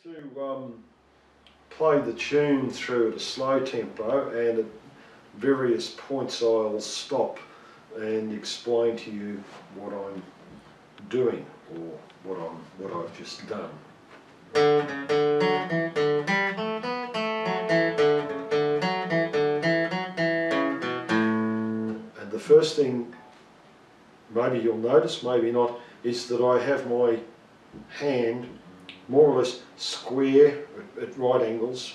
to play the tune through at a slow tempo, and at various points I'll stop and explain to you what I'm doing or what I've just done. And the first thing, maybe you'll notice, maybe not, is that I have my hand more or less square at right angles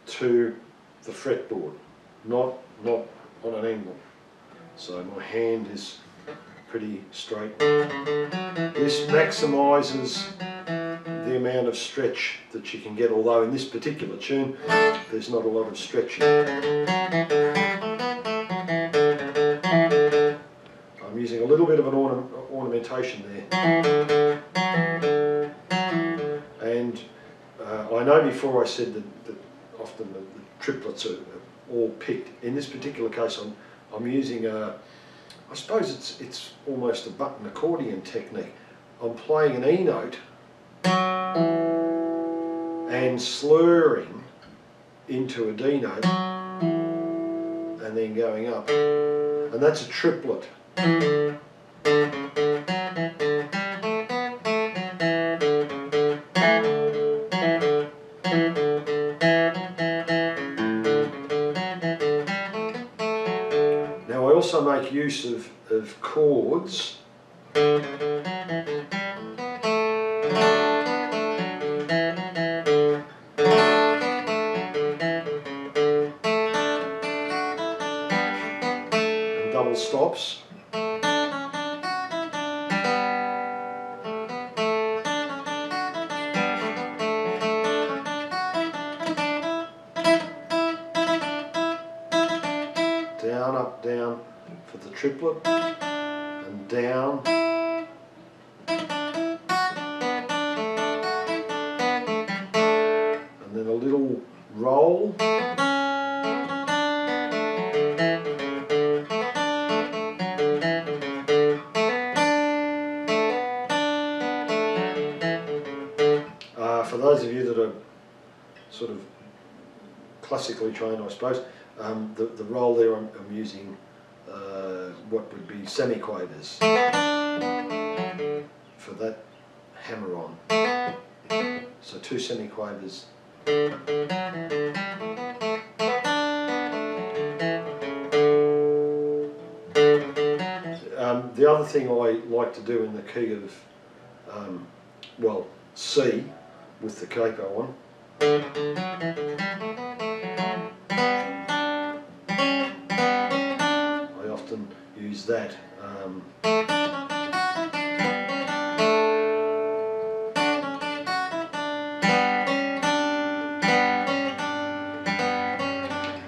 to the fretboard, not on an angle. So my hand is pretty straight. This maximises the amount of stretch that you can get, although in this particular tune there's not a lot of stretching. I'm using a little bit of an ornamentation there. And I know before I said that often the triplets are all picked. In this particular case I'm using I suppose it's almost a button accordion technique. I'm playing an E note and slurring into a D note and then going up, and that's a triplet. Now I also make use of chords. And double stops. Down, up, down for the triplet, and down, and then a little roll, for those of you that are sort of classically trained, I suppose, the roll there I'm using what would be semiquavers for that hammer on. So 2 semiquavers. The other thing I like to do in the key of, well, C with the capo on, use that.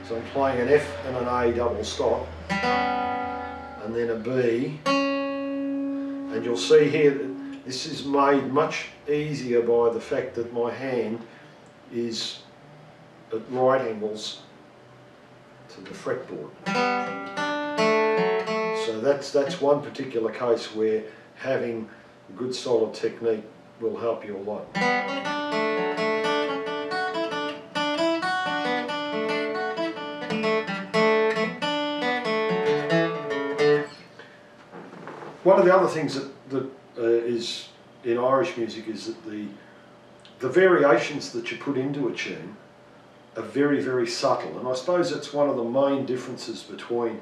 So I'm playing an F and an A double stop, and then a B, and you'll see here that this is made much easier by the fact that my hand is at right angles to the fretboard. So that's one particular case where having good solid technique will help you a lot. One of the other things that is in Irish music is that the variations that you put into a tune are very, very subtle, and I suppose that's one of the main differences between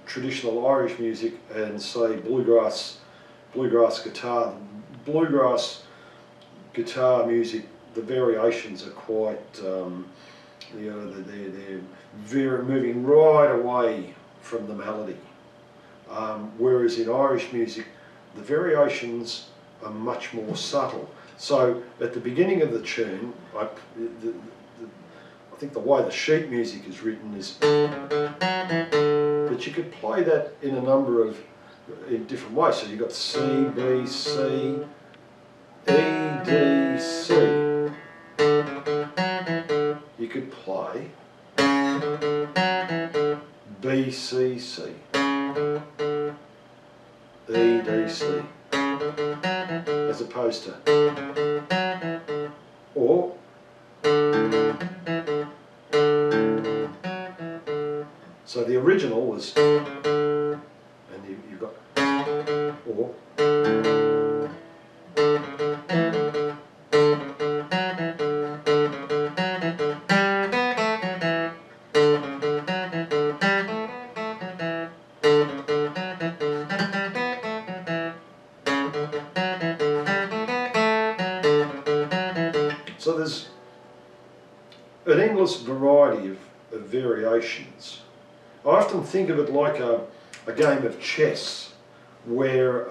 traditional Irish music and, say, bluegrass guitar. Bluegrass guitar music, the variations are quite, you know, they're very moving right away from the melody. Whereas in Irish music, the variations are much more subtle. So at the beginning of the tune, I think the way the sheet music is written is, but you could play that in a number of different ways. So you've got C, B, C, E, D, C. You could play B, C, C, E, D, C. as opposed to or. So the original was, and you've got or. So there's an endless variety of variations. I often think of it like a game of chess, where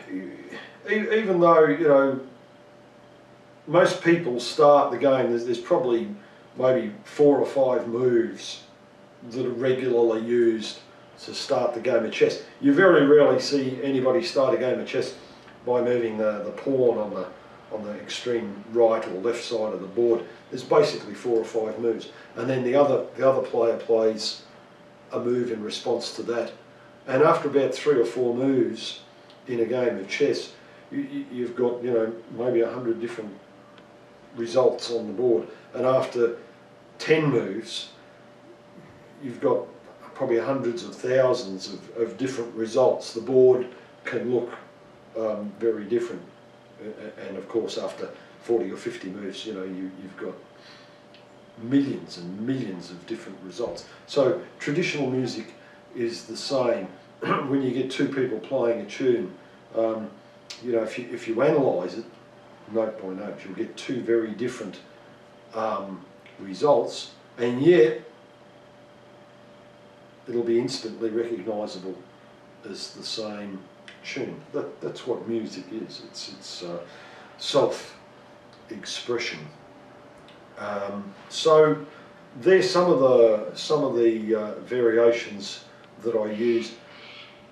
even though, you know, most people start the game, there's probably maybe 4 or 5 moves that are regularly used to start the game of chess. You very rarely see anybody start a game of chess by moving the pawn on the extreme right or left side of the board. There's basically 4 or 5 moves, and then the other player plays a move in response to that. And after about 3 or 4 moves in a game of chess, you've got, you know, maybe 100 different results on the board, and after 10 moves, you've got probably hundreds of thousands of different results. The board can look very different. And of course, after 40 or 50 moves, you know, you've got millions and millions of different results. So traditional music is the same. When you get 2 people playing a tune, you know, if you analyse it note by note, you'll get 2 very different results, and yet it'll be instantly recognisable as the same tune. That's what music is. It's self-expression. So there's some of the variations that I use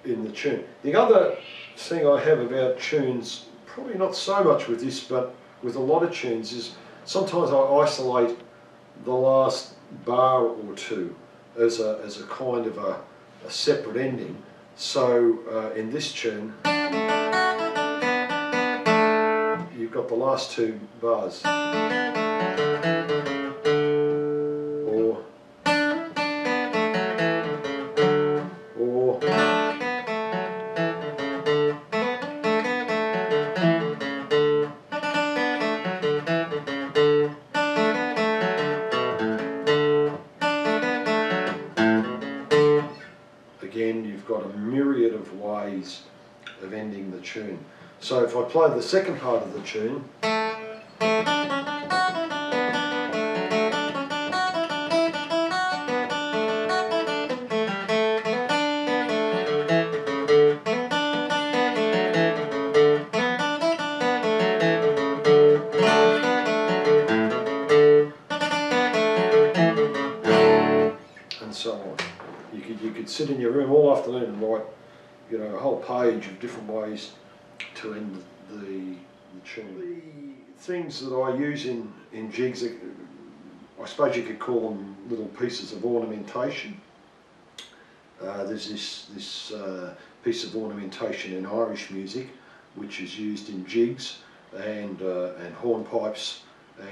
in the tune. The other thing I have about tunes, probably not so much with this, but with a lot of tunes, is sometimes I isolate the last bar or 2 as a kind of a separate ending. So in this tune, you've got the last 2 bars, or again, you've got a myriad of ways of ending the tune. So if I play the second part of the tune, and so on. You could sit in your room all afternoon and write, you know, a whole page of different ways to end the tune. The things that I use in jigs, I suppose you could call them little pieces of ornamentation. There's this piece of ornamentation in Irish music, which is used in jigs and hornpipes,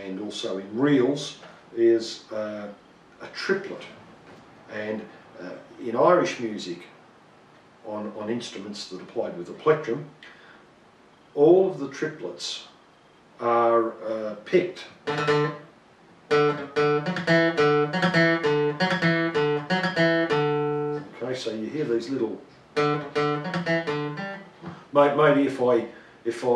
and also in reels, is a triplet. And in Irish music, on instruments that are played with a plectrum, all of the triplets are picked. Okay, so you hear these little. Maybe if I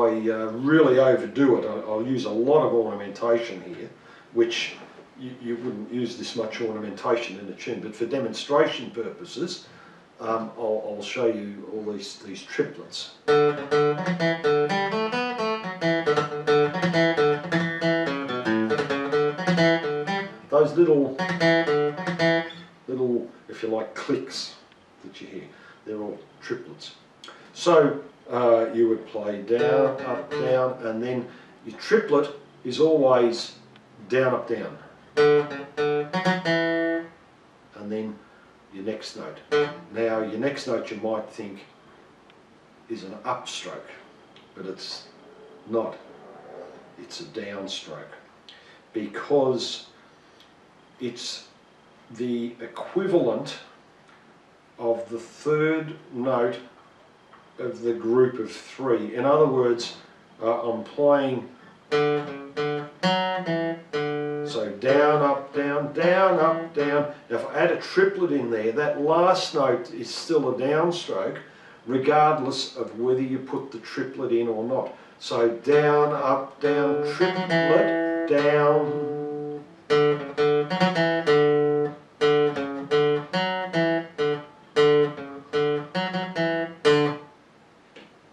really overdo it, I'll use a lot of ornamentation here, which you wouldn't use this much ornamentation in a tune, but for demonstration purposes, I'll show you all these triplets. Those little, if you like, clicks that you hear, they're all triplets. So you would play down, up, down, and then your triplet is always down, up, down. And then your next note. Now your next note, you might think, is an upstroke, but it's not. It's a downstroke because it's the equivalent of the third note of the group of three. In other words, I'm playing, so down, up, down, down, up, down. Now if I add a triplet in there, that last note is still a downstroke, regardless of whether you put the triplet in or not. So down, up, down, triplet, down.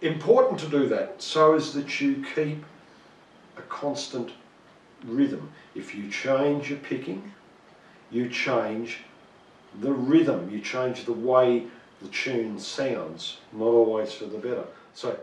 Important to do that so as that you keep a constant rhythm. If you change your picking, you change the rhythm, you change the way the tune sounds, not always for the better. So